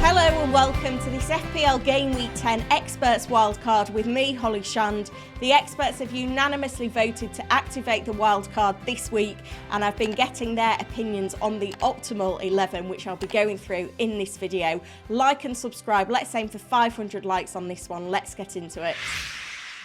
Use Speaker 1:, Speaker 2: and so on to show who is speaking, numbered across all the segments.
Speaker 1: Hello and welcome to this FPL Gameweek 10 Experts Wildcard with me, Holly Shand. The experts have unanimously voted to activate the wildcard this week, and I've been getting their opinions on the optimal 11, which I'll be going through in this video. Like and subscribe. Let's aim for 500 likes on this one. Let's get into it.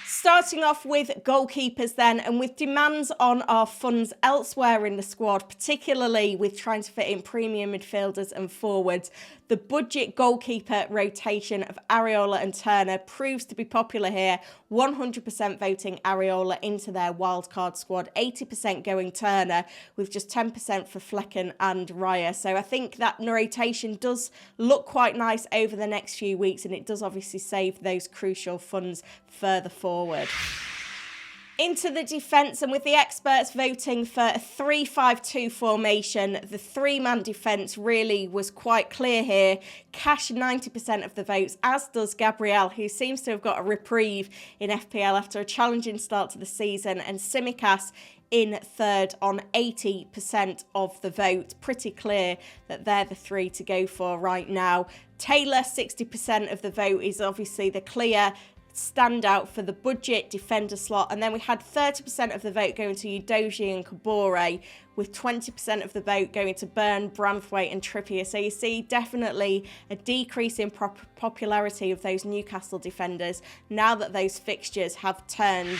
Speaker 1: Starting off with goalkeepers then, and with demands on our funds elsewhere in the squad, particularly with trying to fit in premium midfielders and forwards, the budget goalkeeper rotation of Areola and Turner proves to be popular here. 100% voting Areola into their wildcard squad, 80% going Turner, with just 10% for Flecken and Raya. So I think that rotation does look quite nice over the next few weeks, and it does obviously save those crucial funds further forward. Into the defence, and with the experts voting for a 3-5-2 formation, the three-man defence really was quite clear here. Cash 90% of the votes, as does Gabriel, who seems to have got a reprieve in FPL after a challenging start to the season, and Tsimikas in third on 80% of the vote. Pretty clear that they're the three to go for right now. Taylor, 60% of the vote, is obviously the clear standout for the budget defender slot, and then we had 30% of the vote going to Udogie and Kabore, with 20% of the vote going to Burn, Branthwaite and Trippier. So you see definitely a decrease in popularity of those Newcastle defenders now that those fixtures have turned.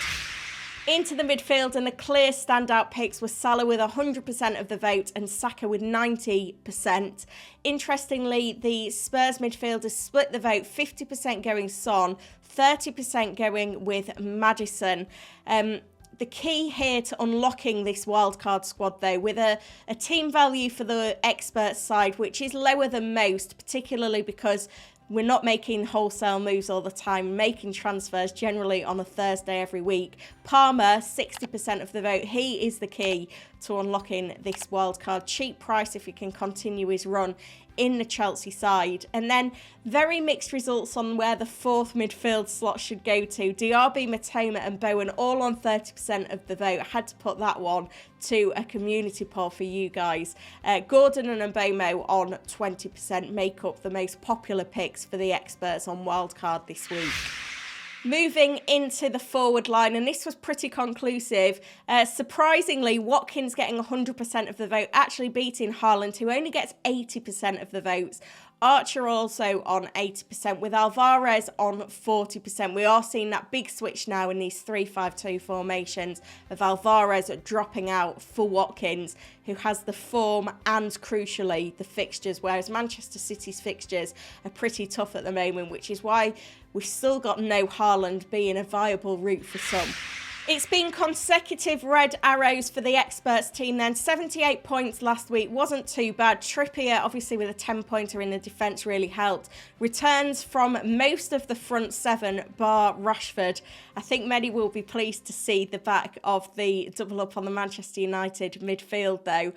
Speaker 1: Into the midfield, and the clear standout picks were Salah with 100% of the vote and Saka with 90%. Interestingly, the Spurs midfielders split the vote, 50% going Son, 30% going with Maddison. The key here to unlocking this wildcard squad, though, with a team value for the expert side, which is lower than most, particularly because we're not making wholesale moves all the time, making transfers generally on a Thursday every week. Palmer, 60% of the vote. He is the key to unlocking this wildcard. Cheap price if he can continue his run in the Chelsea side. And then very mixed results on where the fourth midfield slot should go to. Diaby, Matoma and Bowen all on 30% of the vote. I had to put that one to a community poll for you guys. Gordon and Mbomo on 20% make up the most popular picks for the experts on wildcard this week. Moving into the forward line, and this was pretty conclusive. Surprisingly, Watkins getting 100% of the vote, actually beating Haaland, who only gets 80% of the votes. Archer also on 80%, with Alvarez on 40%. We are seeing that big switch now in these 3-5-2 formations of Alvarez dropping out for Watkins, who has the form and, crucially, the fixtures, whereas Manchester City's fixtures are pretty tough at the moment, which is why we've still got no Haaland being a viable route for some. It's been consecutive red arrows for the experts team then. 78 points last week wasn't too bad. Trippier, obviously with a 10-pointer in the defence, really helped. Returns from most of the front seven, bar Rashford. I think many will be pleased to see the back of the double up on the Manchester United midfield, though.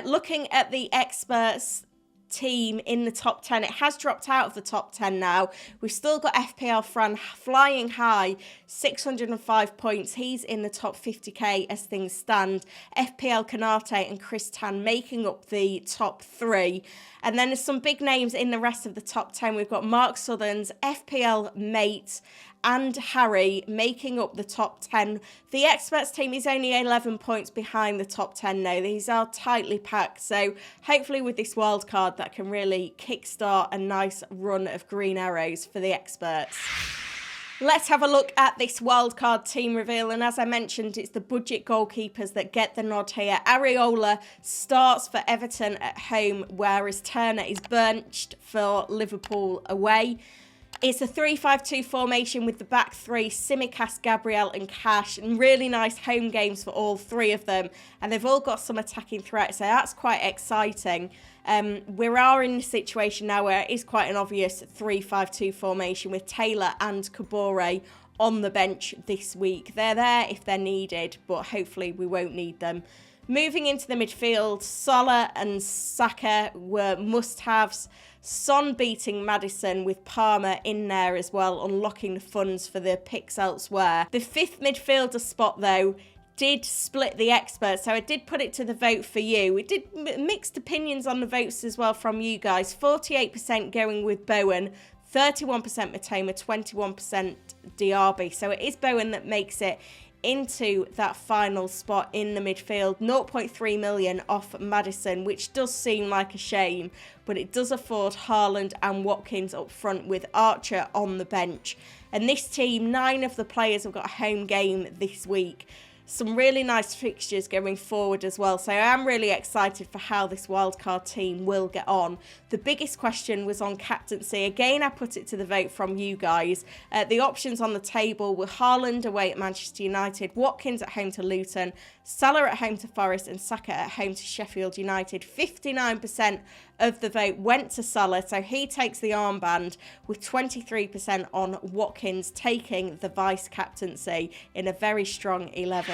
Speaker 1: Looking at the experts team in the top 10, it has dropped out of the top 10 now. We've still got FPL Fran flying high, 605 points. He's in the top 50k as things stand. FPL Canate and Chris Tan making up the top three. And then there's some big names in the rest of the top 10. We've got Mark Southerns, FPL Mate and Harry making up the top 10. The experts team is only 11 points behind the top 10 now. These are tightly packed, so hopefully with this wildcard that can really kickstart a nice run of green arrows for the experts. Let's have a look at this wildcard team reveal, and as I mentioned, it's the budget goalkeepers that get the nod here. Areola starts for Everton at home, whereas Turner is benched for Liverpool away. It's a 3-5-2 formation with the back three, Tsimikas, Gabriel and Cash, and really nice home games for all three of them. And they've all got some attacking threats, so that's quite exciting. We are in a situation now where it is quite an obvious 3-5-2 formation with Taylor and Kabore on the bench this week. They're there if they're needed, but hopefully we won't need them. Moving into the midfield, Salah and Saka were must-haves. Son beating Maddison with Palmer in there as well, unlocking the funds for the picks elsewhere. The fifth midfielder spot, though, did split the experts, so I did put it to the vote for you. We did mixed opinions on the votes as well from you guys. 48% going with Bowen, 31% Matoma, 21% Diaby. So it is Bowen that makes it into that final spot in the midfield. 0.3 million off Maddison, which does seem like a shame, but it does afford Haaland and Watkins up front with Archer on the bench. And this team, 9 of the players have got a home game this week. Some really nice fixtures going forward as well. So I am really excited for how this wildcard team will get on. The biggest question was on captaincy. Again, I put it to the vote from you guys. The options on the table were Haaland away at Manchester United, Watkins at home to Luton, Salah at home to Forest, and Saka at home to Sheffield United. 59% of the vote went to Salah, so he takes the armband, with 23% on Watkins taking the vice captaincy in a very strong 11.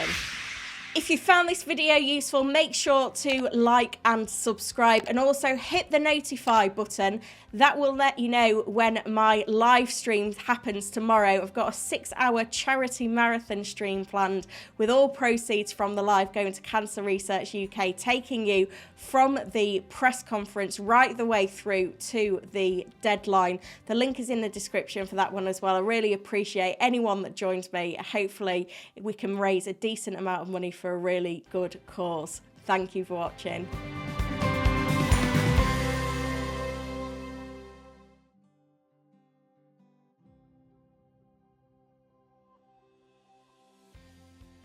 Speaker 1: If you found this video useful, make sure to like and subscribe, and also hit the notify button. That will let you know when my live stream happens tomorrow. I've got a 6-hour charity marathon stream planned, with all proceeds from the live going to Cancer Research UK, taking you from the press conference right the way through to the deadline. The link is in the description for that one as well. I really appreciate anyone that joins me. Hopefully we can raise a decent amount of money for a really good cause. Thank you for watching.